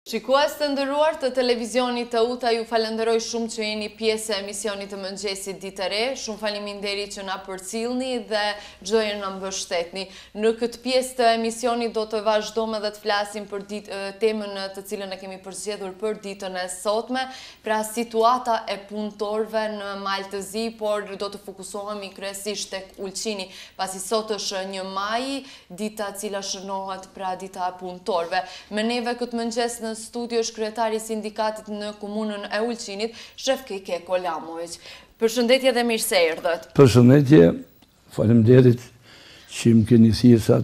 Shikues të ndëruar të televizionit të UTA, ju falenderoj shumë që jeni pjesë e emisionit të mëngjesit ditë e re, shumë faleminderit që na përcjellni dhe çdoje na mbështetni. Në këtë pjesë të emisionit do të vazhdojmë edhe të flasim për temën të cilën e kemi përzgjedhur për ditën e sotme, pra situata e punëtorëve në Maltëzi, por do të fokusohemi kryesisht tek Ulqini, pasi sot është 1 maj, dita e cila shënohet pra dita e punëtorëve. Me neve këtë mëngjes në studio është kryetari i sindikatit në komunën e Ulqinit, shef Kejke Kolamović. Përshëndetje dhe mirë se erdhët. Përshëndetje, faleminderit që më keni thirrur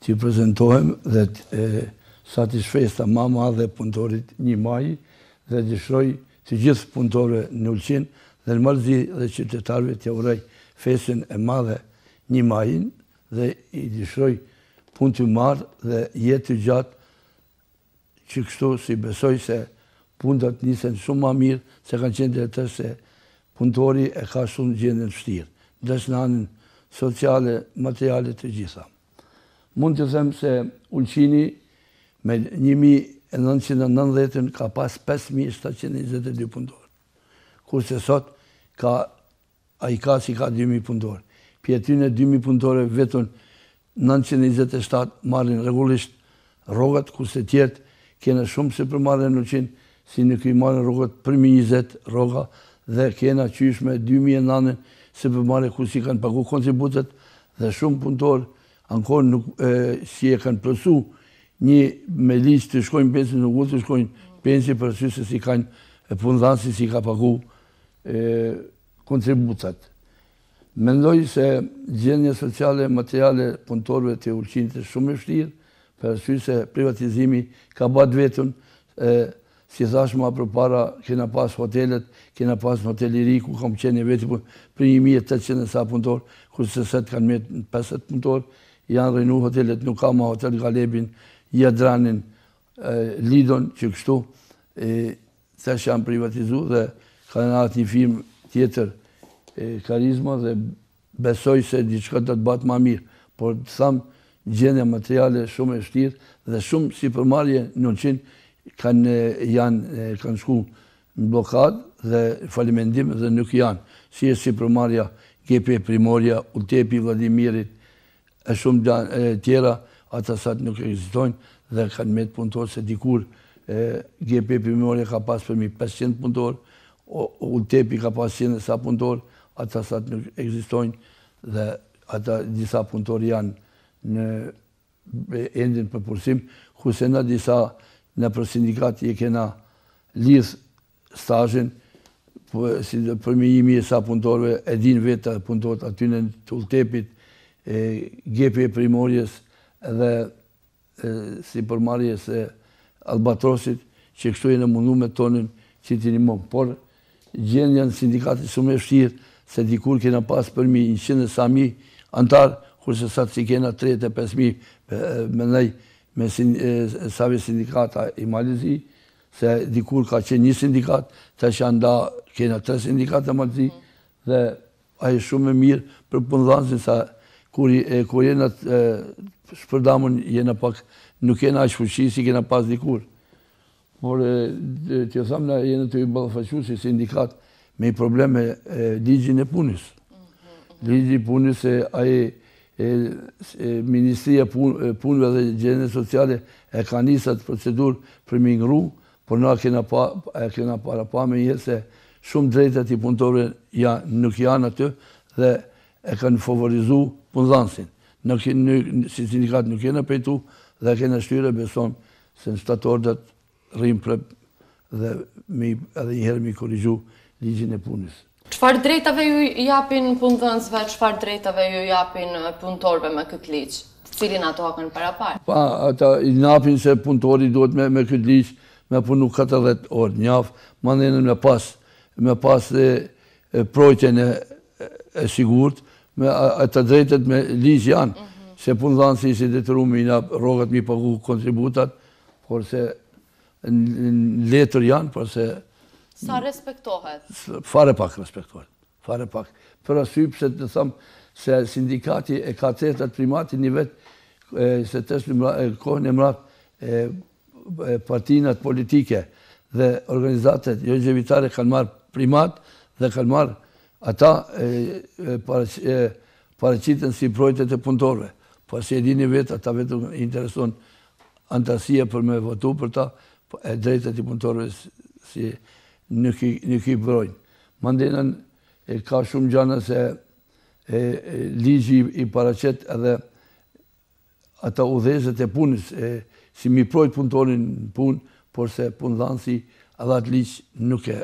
që prezantohem dhe sa të shfesta më e madhe punëtorit 1 maj dhe dëshiroj të gjithë punëtorëve në Ulqin dhe në Malzi dhe qytetarëve të uroj festën e madhe 1 majin dhe i dëshiroj punë të marrë dhe jetë të gjatë që kështu si besoj se punët nisen shumë ma mirë se kanë qenë dhe të se punëtori e ka shumë gjendën vështirë, ndërsa në anën sociale, materiale të gjitha. Mund të them se Ulqini me 1990 ka pas 5.722 punëtorë, kurse sot ka 2.000 punëtorë. Pjetyne 2.000 punëtore vetën 927 marrin rregullisht rrogat, kurse tjertë kena shumë se përmarrën në Ulqin, si në këj marrën rrogat për 20 rroga dhe kena qysh me 2009 se përmarrën ku si kanë pagu kontributet dhe shumë punëtorë ankor nuk si e kanë plësu një me liqë të shkojnë pensi, nuk u të shkojnë pensi për sy se si kanë punëdhansi si ka pagu kontributet. Mendoj se gjendja sociale e materiale punëtorëve të Ulqinit është shumë e vështirë, për arsye se privatizimi ka bërë vetën, si thash më përpara, kena pas hotelet, kena pas hoteliri ku kam qenë vetë për 1.800 sa punëtorë, kurse sot kanë me 50 punëtorë, janë rinu hotelet, nuk ka ma hotel Galebin, Jadranin, Lidon, që kështu, thash janë privatizu dhe kanë atë një firmë tjetër, Karizma, dhe besoj se diçka do të batë ma mirë, por të thamë, gjendja materiale shumë e vështirë dhe shumë si përmarrje në Ulqin kanë shku në blokadë dhe falimendim dhe nuk janë. Si përmarrja GP Primorja, Ultepi Vladimirit e shumë tjera, ata sot nuk ekzistojnë dhe kanë me të punëtorë se dikur GP Primorja ka pas përmi 500 punëtorë, Ultepi ka pas 100 sa punëtorë, ata sot nuk ekzistojnë dhe ata disa punëtorë janë në endin për përsim, kurse në disa në për sindikati e kena lidh stajin për me 1.000 sa punëtorëve, e din vetë punëtorët atyne të Ultepit, GP Primorjes dhe si përmarrjes e Albatrosit, që kështu e në mundu me tonën që t'i një mëmë. Por gjendja në sindikati shumë e vështirë, se dikur kena pas përmi 100 sa mi antarë, kurse sa si kena 35.000 me save sindikata i Malezi, se dikur ka qenë një sindikat, të që nda kena 3 sindikata Malezi, dhe aje shumë e mirë për punëdhansin, sa kur jena shpërdamën, jena pak, nuk jena aq fuqi si kena pas dikur. Por të thamë, jena të i ballafaqu si sindikat me i probleme ligjin e punës. Ligji i punës e aje Ministria Punëve dhe Gjendje Sociale e ka nisat procedur për me ngru, por na kena para pa me jetë se shumë drejtat i punëtorëve nuk janë aty dhe e kanë favorizu punëdhansin. Si sindikat nuk jena pejtu dhe kena shtyre beson se në shtatorët rrim prep dhe edhe njëherë mi korrigju ligjin e punës. Çfarë drejtave ju japin punëdhënësve, çfarë drejtave ju japin punëtorëve me këtë ligj, të cilin ato haken parapar? Ata i napin se punëtori duhet me këtë ligj me punu 40 orë në javë, mandenen me pas projtjen e sigurt, ata drejtet me ligj janë, se punëdhënësi si detyru me i nap rrogat mi pagu kontributat, por se në letër janë, por se sa respektohet? Fare pak respektohet. Fare pak. Për arsye pse të thëmë se sindikati e ka tretat primati një vetë, se të kohën e mrat partinat politike dhe organizatet jo gjevitare kanë marrë primat dhe kanë marrë ata paraqiten si projtet e punëtorëve. Po si e dini vetë, ata vetëm intereson antarësia për me votu për ta, e drejtet i punëtorëve si nuk i brojnë. Mandenën ka shumë gjana se ligji i paraqet edhe ata udhëzet e punës, si mi projt punëtorin në punë, por se punëdhanësi edhe atë ligj nuk e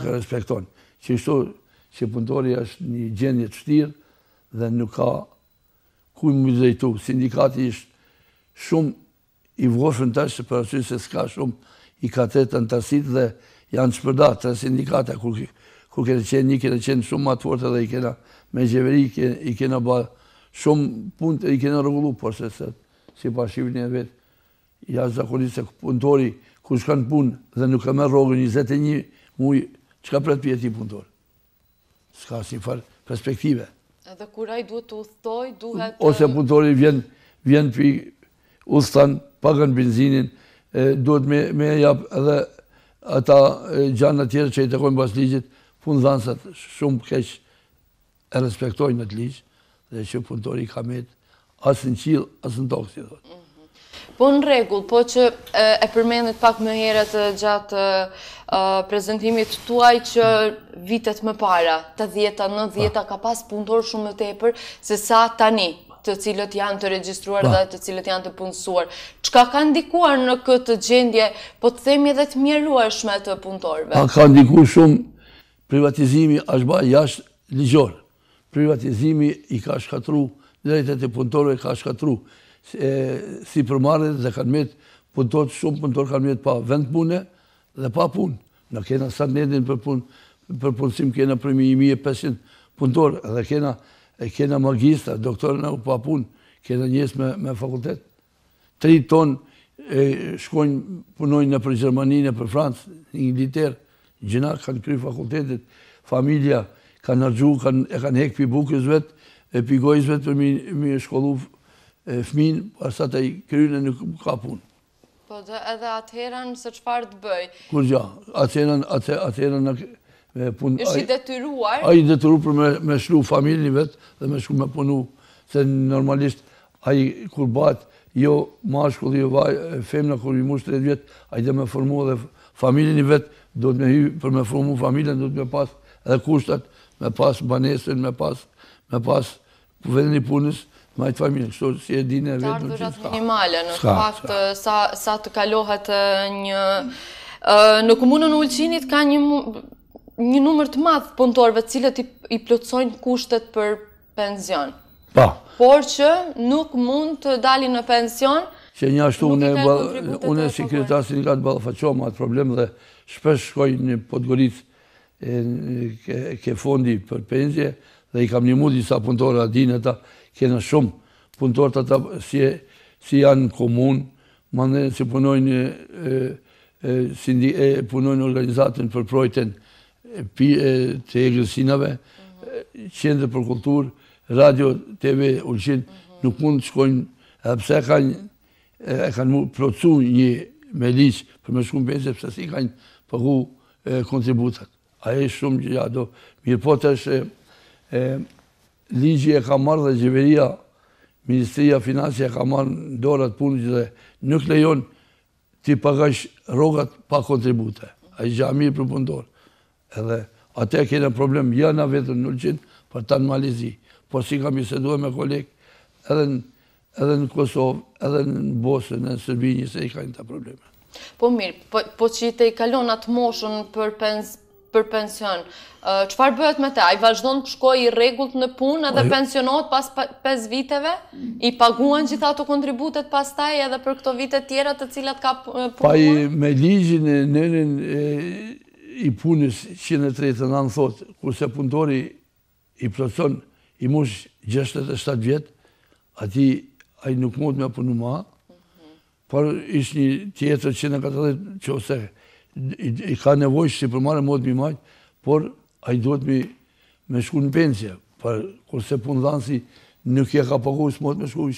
respekton. Që kështu që punëtori është një gjendje të vështirë dhe nuk ka ku më drejtu. Sindikati ishtë shumë i voshën tash për arsye se s'ka shumë i katet antarësit dhe janë shpërda 3 sindikata kur kene qenë shumë më të fortë dhe i kena me gjeveri i kena ba shumë punë i kena rregullu, por se si pashimin e vetë jashtë zakonisht se punëtori kur shkan punë dhe nuk e merr rrogën 21 muaj, çka pret për jeti punëtor? S'ka si farë perspektive. Edhe kur ai duhet të udhtoj, duhet... Ose punëtori vjen për udhëtan, pagan benzinin, duhet me jap edhe ata gjana tjera që i takojnë pas ligjit, punëdhansat shumë keq e respektojnë atë ligj dhe që punëtori ka met asë në qiell, asë në tokë, si thotë. Po në rregull, po që e përmendit pak më herët gjatë prezentimit tuaj që vitet më para, 80-ta, 90-ta ka pas punëtor shumë më tepër se sa tani, të cilët janë të regjistruar dhe të cilët janë të punësuar. Çka ka ndikuar në këtë gjendje, po të themi edhe të mjerueshme të punëtorëve? Ka ndikuar shumë privatizimi është bërë jashtë ligjor. Privatizimi i ka shkatru, drejtet e punëtorëve ka shkatru. Si përmarrjet dhe kanë met punëtorë, shumë punëtorë kanë met pa vend pune dhe pa punë. Në kena sa ndendin për punësim, kena për 1500 punëtorë dhe kena magistra, doktorë në pa punë, kena njës me fakultet. 3 tonë shkojnë punojnë në për Gjermaninë, për Francë, në Ingilterë, gjëna kanë kry fakultetit, familja kanë argju, e kanë hek për bukës vetë, për gojës vetë për mi shkollu fëmin, përsa të i krynë nuk ka punë. Po dhe edhe atëherën se qëfar të bëj? Kur gja, atëherën është i detyruar? A i detyru për me shlu familjen vetë dhe me shlu me punu, se normalisht a i kur bat, jo mashkull, jo femna kur i mush 30 vjetë, a i dhe me formu dhe familjen vetë, do të me hy për me formu familjen, do të me pas edhe kushtat, me pas banesën, me pas vendin i punës, majtë familjen, kështu si e dine vetë. Të ardhurat minimale, në fakt, sa të kalohet një... Në komunën Ulqinit ka një numër të madh punëtorëve cilët i plotësojnë kushtet për pension. Pa. Por që nuk mund të dalin në pension. Që një ashtu unë si kryetar sindikat ballafaqohem atë problem dhe shpesh shkoj në Podgoricë ke fondi për pensje dhe i kam ndihmuar disa punëtorë adinë ata, kena shumë punëtorë ata si janë në komunë, mandej si punojnë organizatën për projten të egrësinave, qendër për kulturë, radio, TV, Ulqin, nuk mund të shkojnë, edhe pse kanë plotësu një me liqë për me shkumë pensje, pse si kanë pagu kontributat. Aje shumë që ja do mirë po të është ligji e ka marrë dhe Gjeveria, Ministria Finansja ka marrë në dorat punë dhe nuk lejon ti pagash rogat pa kontribute. A i gjamir për punëtor. Edhe atë e kena problem, ja na vetën në Ulqin, për ta në Malizi. Por si kam i seduar me kolegë, edhe në Kosovë, edhe në Bosnë, në Serbinjë, se i ka një ta probleme. Po mirë, po që i te i kalon atë moshën për pension, qëfar bëhet me te? A i vazhdon të shkoj i regullt në punë edhe pensionohet pas 5 viteve? I paguan gjitha ato kontributet pas taj edhe për këto vitet tjera të cilat ka punuar? Pa i me ligjin e nënin i punës 139 thotë, kurse punëtori i plotson i mush 67 vjetë, ati a i nuk mund me punu ma, por ishtë një tjetër 140 që ose i ka nevojsh si përmare mod mi majtë, por a i duhet me shku në pensje, kurse punëdhansi nuk e ka pagu së mod me shku,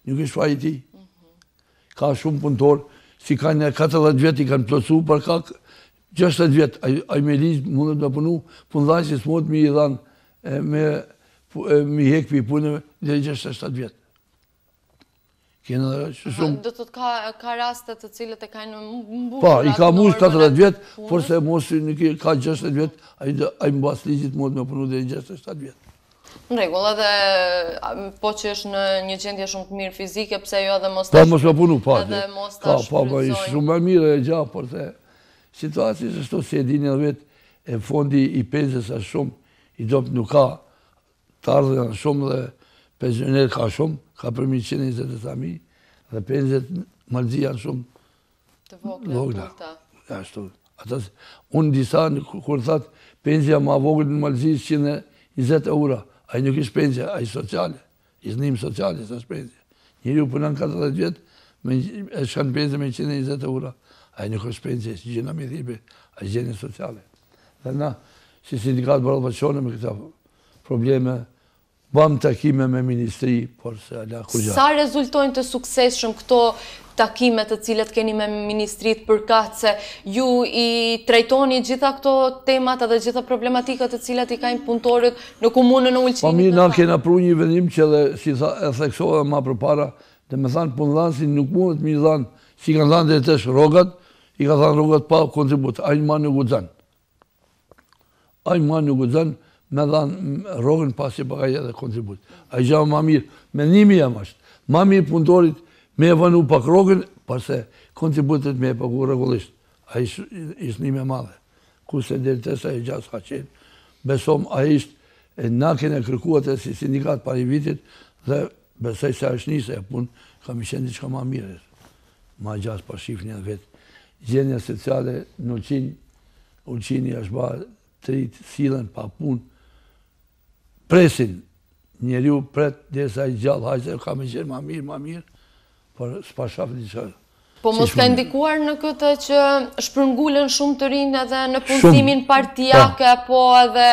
nuk e shfaj ti. ka shumë punëtor, si kanë 40 vjet i kanë plotsu, për ka 60 vjet, ai me ligj mundet me punu, punëdhënësi s'mund mi i dhanë mi hek për i punëve dhe 67 vjet. Do të ka rastet të cilët e kanë mbushur. Pa, i ka mbush 40 vjet, por se mos ka 60 vjet, ai mbas ligjit mund me punu dhe 67 vjet. Në rregull, edhe po që është në një gjendje shumë të mirë fizike, pse jo edhe mos ta mos me punu, pa. Pa, ishtë shumë më mirë e gjatë, por se situaci është shto se e dini edhe vetë, e fondi i penzës është shumë, i dopë nuk ka, të ardhë janë shumë dhe pensioner ka shumë, ka për 120.000, dhe penzët Malzi janë shumë të vogla. Unë disa, kur thatë, penzja ma vogël në Malzi 120 eura, a i nuk ishë penzja, a i sociale, i znim sociale, sa është penzja. Njëri u punan 40 vjetë, e shkanë penzja me 120 eura, a i nuk është penzja, si gjena me thibe, a i gjeni sociale. Dhe na, si sindikat bërëllëpaqone me këta probleme, bam takime me ministri, por se ala kur gjatë. Sa rezultojnë të suksesshëm këto takime të cilët keni me ministrit përkat se ju i trajtoni gjitha këto temat edhe gjitha problematikat të cilat i kanë punëtorët në komunën e Ulqinit? Pa mirë, na kena pru një vendim që edhe si e theksova ma përpara, dhe me thanë punëdhënësi nuk mundet mi thanë, si kanë thanë dhe tesh rogat, i ka thanë rogat pa kontribut, a i ma nuk u dzanë. A i ma nuk u dzanë, me dhanë rogën pasi përka edhe kontribut. A i gjavë ma mirë, me 1.000 jam ashtë. Ma mirë punëtorit me e vënu pak rogën, përse kontributet me e paku regullisht. A i ishtë 1.000 madhe. Kuse dhe të sa i gjasë ka qenë. Besom, a i ishtë, na kene kërkuat e si sindikat pari vitit, dhe besoj se a është njëse e punë, kam i qenë diqka ma mire. Ma gjasë pa shifni e vetë. Gjenja sociale në Ulqini është ba trit, silen, pa punë, presin, njeriu pret dhe sa i gjallë, hajse ka me qenë ma mirë, por s'pa shafë një qërë. Po mos ka indikuar në këtë që shpërngullen shumë të rinë edhe në punësimin partijake, po edhe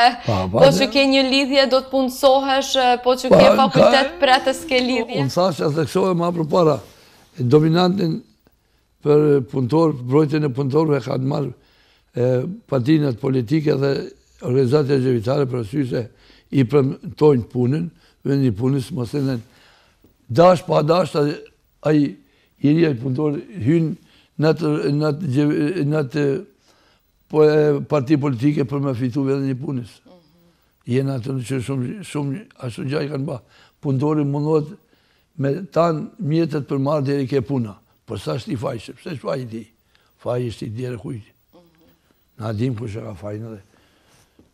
po që ke një lidhje do të punësohesh, po që ke fakultet pretës ke lidhje? Unë thashë e theksohe ma për para, dominantin për punëtor, brojtën e punëtorve kanë marrë partinat politike dhe organizatët gjevitare për asyse i premtojnë punën, vendi punës, mos e në dash pa dash, a i i punëtor hynë në të parti politike për me fitu vendi një punës. Jena të në që shumë ashtu gjaj kanë ba. Punëtori mundohet me tanë mjetët për marrë deri ke puna. Por sa është i fajshë, pëse është fajnë ti? Fajnë është i djere kujti. Na dim ku që ka fajnë edhe.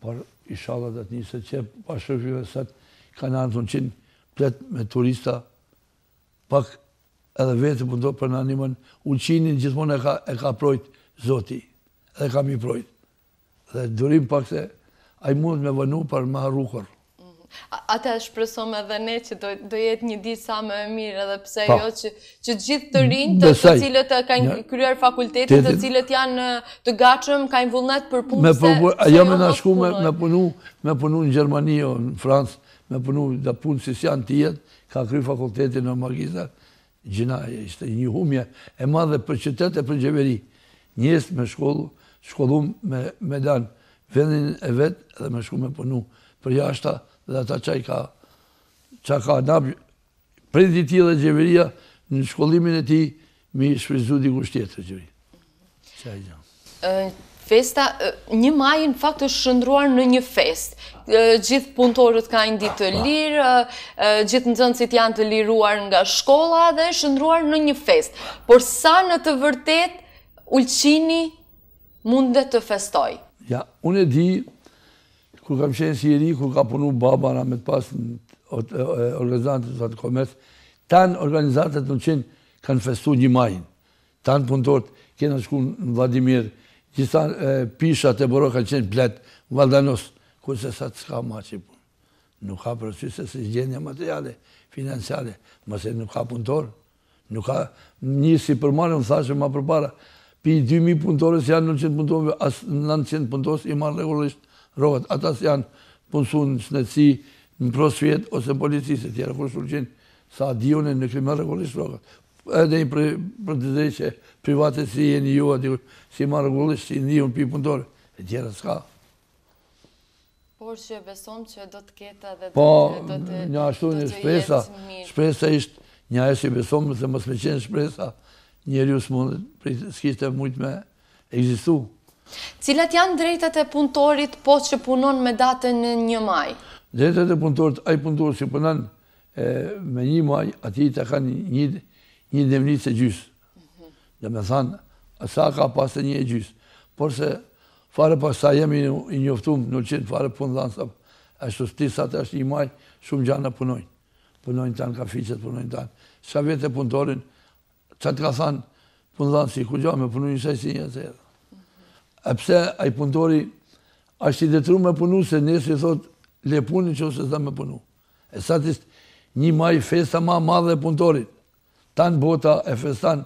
Por inshallah dhe të njëse që pashërfive sëtë kanë anë të qenë plet me turista, pak edhe vetë punëtor për në animën, Ulqinin gjithmonë e ka projt Zoti, edhe ka mi projt. Dhe durim pak se a i mund me vënu për ma rukër. Ate shpresom edhe ne që do jetë një ditë sa më e mirë, edhe pse jo që gjithë të rinjë të cilët kanë kryer fakultetin, të cilët janë të gatshëm, kanë vullnet për punë. Jam e nashku me punu në Gjermani o në Francë, me punu dhe punë si janë tjetë, ka kryer fakultetin në Magistrat, gjina ishte një humje e madhe për qytet e për gjeveri. Njës me shkollu me danë vendin e vetë edhe me shku me punu për jashta dhe ata qa ka nabë prindi ti dhe gjeveria në shkollimin e ti mi shfrizu dikush tjetër gjeveri. Festa, 1 maj në fakt është shëndruar në një fest. Gjithë punëtorët kanë ditë të lirë, gjithë nxënësit janë të liruar nga shkolla dhe shëndruar në një fest. Por sa në të vërtet Ulqini mundet të festoj? Ja, unë e di, kur kam qenë si eri, kur ka punu baba na me të pas në organizatët të komerës, tanë organizatët në qenë kanë festu 1 majin. Tanë punëtorët kena shku në Vladimir, gjitha pishat e boro kanë qenë plet, Valdanos, kurse sa të s'ka ma që punë. Nuk ka përësyse se gjenja materiale, financiale, mëse nuk ka punëtor. Nuk ka një si përmarë, më thashë ma përpara, pi 2.000 punëtorës janë 900 punëtorëve, asë 900 punëtorës i marë regullisht rogat. Atas janë punësu në snetësi, në prosvjet, ose policisë, tjera kur shurqin, sa dionin në krimë regullisht rogat. edhe i për të drejtë që private si jeni ju, si ma rregullisht, si një unë pi punëtore, e tjera s'ka. Por që besom që do të ketë edhe Po, do të një ashtu një jetë mirë. shpresa ishtë një ajo që besom, se mos me qenë shpresa, njeriu s'kishte mujt me ekzistu. Cilat janë drejtat e punëtorit po që punon me datën 1 maj? Drejtat e punëtorit, ai punëtor që punon me 1 maj, ati të kanë një devnicë e gjysë. Dhe me thanë, sa ka pas të 1 e gjysë. Por se fare pas sa jemi i njoftum, nuk qenë fare punë dhanë, ashtu stisat është 1 maj, shumë gjana punojnë. Punojnë tanë kafiqet, punojnë tanë. Sa vete punëtorin, që të ka thanë, punë dhanë si ku gja, me punu një sajsi një të edhe. E pse ai punëtori është i detru me punu, se nësë i thot, le punin që ose s'da me punu. E sa të 1 maj festa ma madhe e punëtorit. Tanë bota e festan,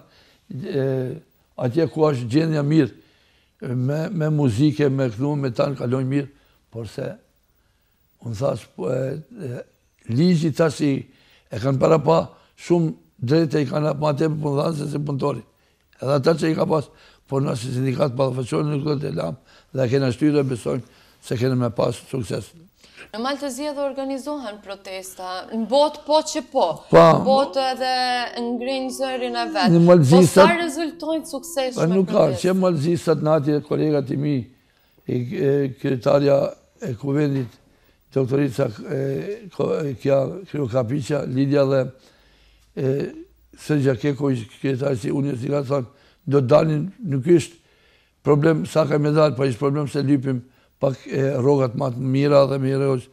atje ku është gjendja mirë, me muzike, me këtu, me tanë kalojnë mirë, por se, unë thash, ligji tash e kanë para pa, shumë drejtë i kanë ma te për punëdhanë se punëtorit. Edhe ata që i ka pas, por nëse sindikat ballafaqohen nuk do të lam dhe kena shtyre besojnë se kena me pas sukses. Në Maltëzi edhe organizohen protesta, në botë po që po, në botë edhe ngrinë zërin e vetë, po sa rezultojnë sukseshme nuk ka, që Maltëzisat natje, kolegat i mi, kryetarja e kuvendit, doktorica Kryokapiqa, Lidja dhe Sërgja Keko, kryetarja si unë si ka thonë, do të dalin, nuk ishtë problem sa ka me dalë, pa ishtë problem se lypim pak rogat ma të mira dhe mire është.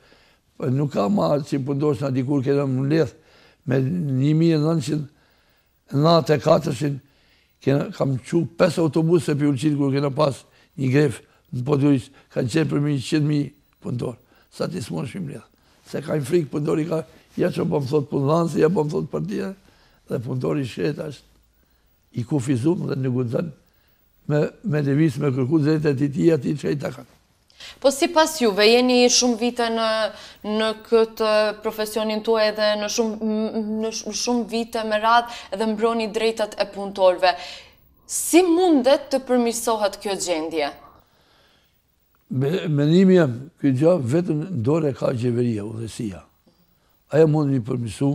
Nuk ka ma që pëndosh nga dikur kena më leth me 1994 kam qu 5 autobuse për Ulqin kur kena pas një gref në Poduris, kanë qenë për 100.000 pëndor. Sa ti s'mon shpim leth. Se ka një frikë pëndori ka, ja që po më thot pëndhansi, ja po më thot partia, dhe pëndori shret është i kufizum dhe në gudzën me devis me kërku drejtë e ti ati që i të kanë. Po si pas juve, jeni shumë vite në këtë profesionin tuaj edhe në shumë vite me radhë edhe mbroni drejtat e punëtorve. Si mundet të përmirësohet kjo gjendje? Menimi jam, këtë gjë vetëm në dore ka qeveria, udhësia. Aja mund një përmirësu,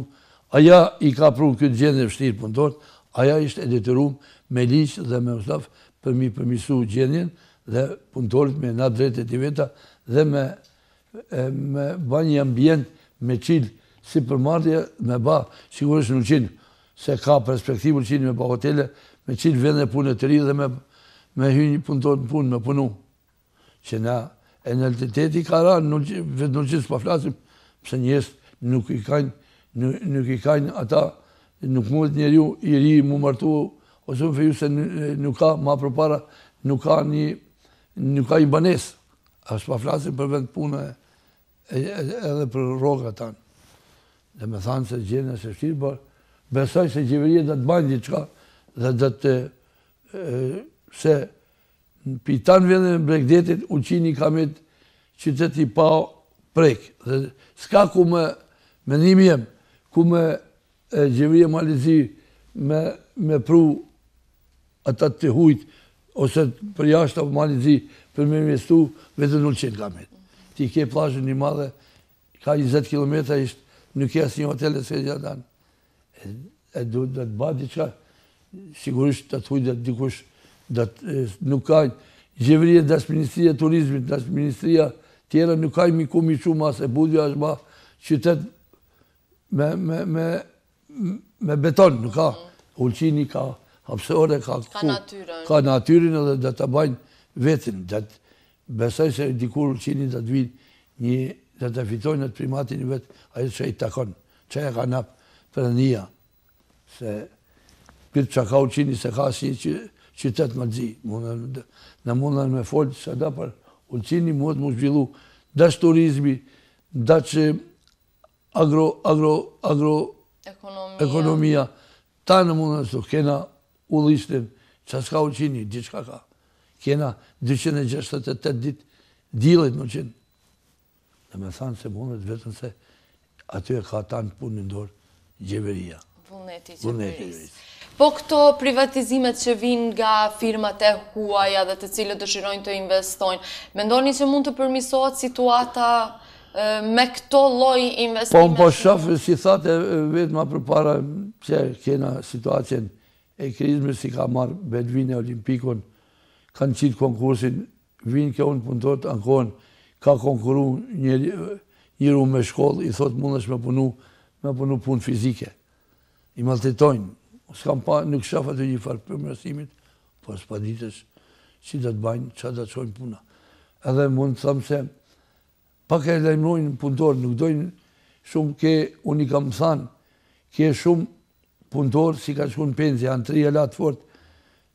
aja i ka prunë këtë gjendje vështirë punëtorët, aja ishte e detyruar me liqë dhe me ustaf për mi përmirësu gjendjen dhe punëtorit me nga drejtet i veta dhe me ba një ambient me qilë si përmarrje me ba sigurisht në Ulqin, se ka perspektivë Ulqin me ba hotele, me qilë vende punë të ri dhe me hynë punëtorit në punë, me punu. Që na e në realiteti ka ra, vetë në Ulqin s'pa flasim, pëse njës nuk i kajnë ata, nuk mund njeriu i ri mu martu, ose më feju se nuk ka ma përpara, nuk ka i banes. A s'pa flasim për vend punë edhe për roga tanë. Dhe me thanë se gjene se shtirë, por besoj se qeveria dhe të banë diçka dhe dhe të se për tanë vende në Bregdetit, Ulqini ka me qyteti pa prek. Dhe s'ka ku me nimi jem, ku me qeveria Malizi me pru ata të hujt, ose për jashtë apo Malizi, për me investu, vetën Ulqin ka me. Ti ke plazhën një madhe, ka 20 km, nuk ke asë një hotel e se gjatan. E do të ba diqka, sigurisht të të hujt dhe dikush, nuk ka qeveria dash Ministria e Turizmit, dash Ministria tjera, nuk ka mi ku mi shumë asë e Budja është ba qytet me beton, nuk ka. Ulqini ka hapsore, ka natyrin edhe dhe të bajnë vetin. Besoj se dikur Ulqini dhe të vinë dhe të fitojnë në të primatin i vetë, ajo që i takon, që e ka napë për njëja. Se këtë që ka Ulqini se ka si qytet më zi. Në mundën me folë që da për Ulqini mund më zhvillu dash turizmi, dash agroekonomia, ta në mundën të kena ullishtin, që s'ka Ulqini, diçka ka. Kena 268 dit dilet në qenë. Dhe me thanë se mundet vetën se aty e ka tanë punë në dorë gjeveria. Vullneti gjeveris. Po këto privatizimet që vinë nga firmat e huaja dhe të cilët dëshirojnë të investojnë, mendoni që mund të përmirësohet situata me këto lloj investime? Po shofë, si thate vetë ma përpara që kena situacjen e krizmës si ka marrë Bedvin e Olimpikun, kanë qitë konkursin, vinë ke unë punëtor të ankohen, ka konkuru njëru me shkollë, i thotë mundesh me punu punë fizike. I maltetojnë. S'kam pa, nuk shaf atë një farë përmërësimit, po s'pa ditës që do të bajnë, që do të qojnë puna. Edhe mund të thamë se, pak e lejmërojnë punëtor, nuk dojnë shumë unë i kam thanë, ke shumë punëtor, si ka shku në penzi, janë 3 alatë fort,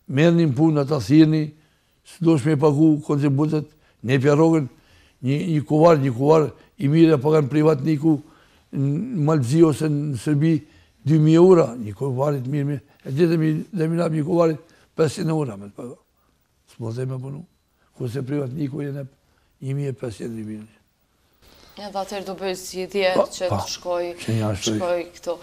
merë një punë, ata thirni, s'do shme pagu kontributet, ne pjarogën, një kuvar, i mire, pa kanë privatniku, në Malëzi ose në Sërbi, 2.000 eura, një kuvarit mirë, e gjithë dhe minap një kuvarit 500 eura me të paga. S'mo dhe me punu. Kurse privatniku jenë 1.500 euro. Ja, dhe atër do bëjë zgjidhje që të shkoj këtu.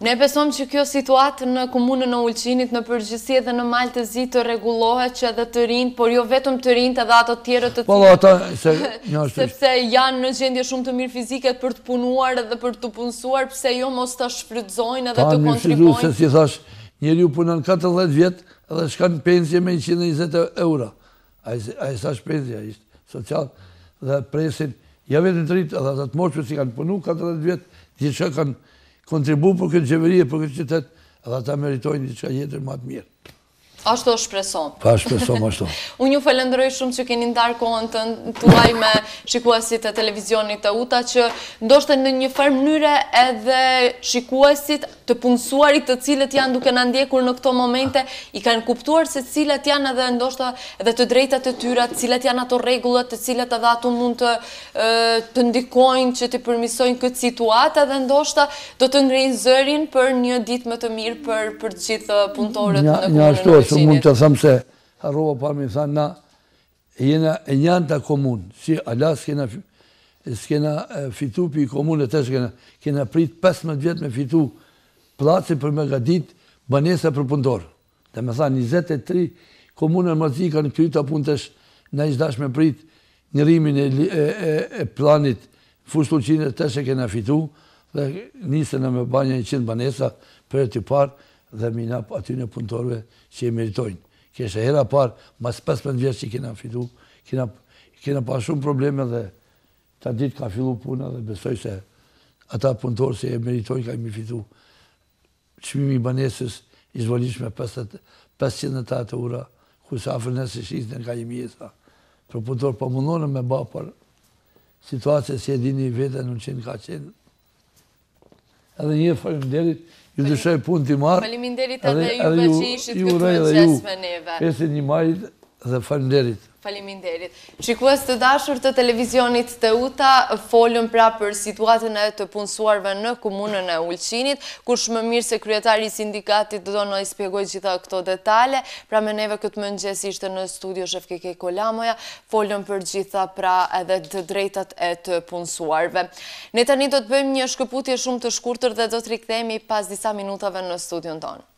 Ne besom që kjo situatë në komunën e Ulqinit në përgjithësi edhe në Malë të Zi të rregullohet që edhe të rinjt, por jo vetëm të rinjt edhe ato tjerë të cilët, sepse janë në gjendje shumë të mirë fizike për të punuar edhe për të punësuar, pse jo mos të shfrytëzojnë edhe të kontribuojnë. Se si thash, njeri ju punon 14 vjetë edhe shkan pensje me 120 eura. A i thash pensje, a i social dhe presin, ja vetëm të rritë, edhe atë të moshme si kanë punu 14 vjetë, gjithë që kanë kontribu për këtë qeverie, për këtë qytet, edhe ata meritojnë diçka jetër më të mirë. Ashtu shpresom. Pa shpresom ashtu. Unë ju falenderoj shumë që keni ndarë kohën të tuaj me shikuesit e televizionit të UTA, që ndoshta në një farë mënyre edhe shikuesit të punësuarit të cilët janë duke na ndjekur në këto momente, i kanë kuptuar se cilat janë edhe ndoshta edhe të drejtat e tyre, cilat janë ato rregullat të cilat edhe ato mund të ndikojnë që të përmirësojnë këtë situatë dhe ndoshta do të ngrinë zërin për një ditë më të mirë për të gjithë punëtorët në komunën e Ulqinit. Mund të thëmë se harrova pa mi thanë na jena e njënta komunë, si ala s'kena fitu për i komunë e të kena prit 15 vjetë me fitu placi për me gadit banesa për punëtorë. Dhe me thanë 23 komunë e Malëzi kanë kryta punëtesh na ishdash me prit njërimin e planit fushë Ulqinit të që kena fitu dhe nisën e me banja 100 banesa për e të parë dhe minap aty në punëtorve që i meritojnë. Kështë hera parë, mas 15 vjetë që kena fitu, kena pa shumë probleme dhe ta ditë ka fillu puna dhe besoj se ata punëtorë që i meritojnë ka imi fitu. Çmimi i banesës i zvolish me 500 euro, ku sa afër nëse shizën ka imi jesa. Për punëtorë pa mundonë me ba për situace si e dini vete në qenë ka qenë. Edhe një faleminderit, ju dëshoj punë t'i marë. Faleminderit edhe juve që ishit këtë mëngjes me neve. 5 majit dhe faleminderit. Faleminderit. Shikues të dashur të televizionit të UTA, folëm pra për situatën e të punësuarve në komunën e Ulqinit, kush më mirë se kryetari i sindikatit do në i spjegoj gjitha këto detale, pra me neve këtë mëngjes ishte në studio Shefkeke Kolamoja, folëm për gjitha pra edhe të drejtat e të punësuarve. Ne tani do të bëjmë një shkëputje shumë të shkurtër dhe do të rikthehemi pas disa minutave në studion tonë.